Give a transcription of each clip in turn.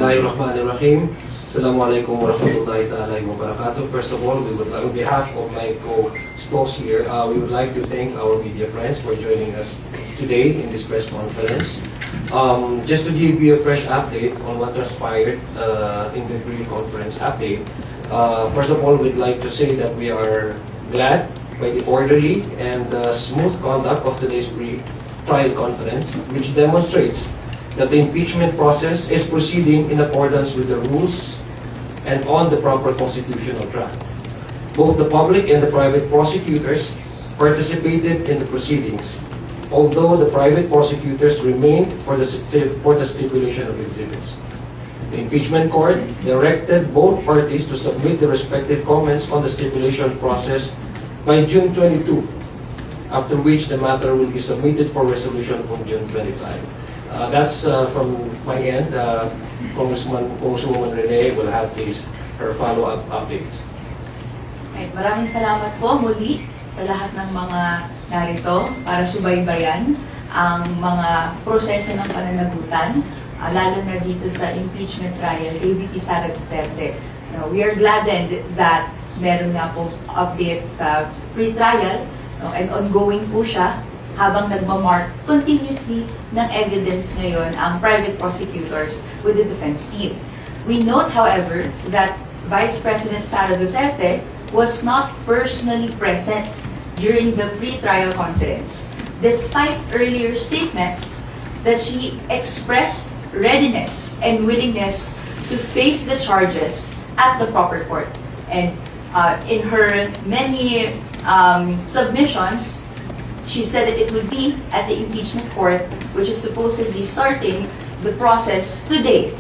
Bismillahirrahmanirrahim. Assalamualaikum warahmatullahi ta'ala wabarakatuh. First of all, on behalf of my co-spokes here, we would like to thank our media friends for joining us today in this press conference. Just to give you a fresh update on what transpired in the pre-conference update, first of all, we'd like to say that we are glad by the orderly and smooth conduct of today's pre-trial conference, which demonstrates that the impeachment process is proceeding in accordance with the rules and on the proper constitutional track. Both the public and the private prosecutors participated in the proceedings, although the private prosecutors remained for the stipulation of exhibits. The impeachment court directed both parties to submit the respective comments on the stipulation process by June 22, after which the matter will be submitted for resolution on June 25. That's from my end. Congresswoman Rene will have her follow-up updates. Right. Maraming salamat po muli sa lahat ng mga narito para subaybayan ang mga proseso ng pananagutan, lalo na dito sa impeachment trial kay VP Sara Duterte. We are gladdened that meron nga po update sa pre-trial and ongoing po siya habang nagmamark continuously ng evidence ngayon ang private prosecutors with the defense team. We note, however, that Vice President Sara Duterte was not personally present during the pre-trial conference, despite earlier statements that she expressed readiness and willingness to face the charges at the proper court. And in her many submissions, she said that it would be at the impeachment court, which is supposedly starting the process today,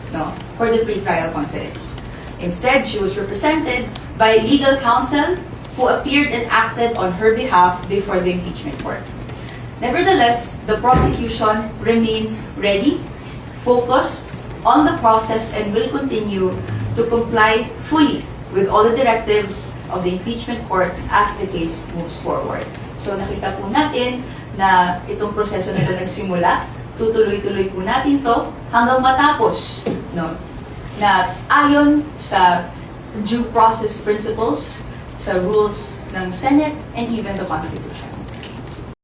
for the pre-trial conference. Instead, she was represented by legal counsel who appeared and acted on her behalf before the impeachment court. Nevertheless, the prosecution remains ready, focused on the process, and will continue to comply fully with all the directives of the impeachment court as the case moves forward. So nakita po natin na itong proseso na ito nagsimula, tutuloy-tuloy po natin to hanggang matapos, na ayon sa due process principles, sa rules ng Senate, and even the Constitution.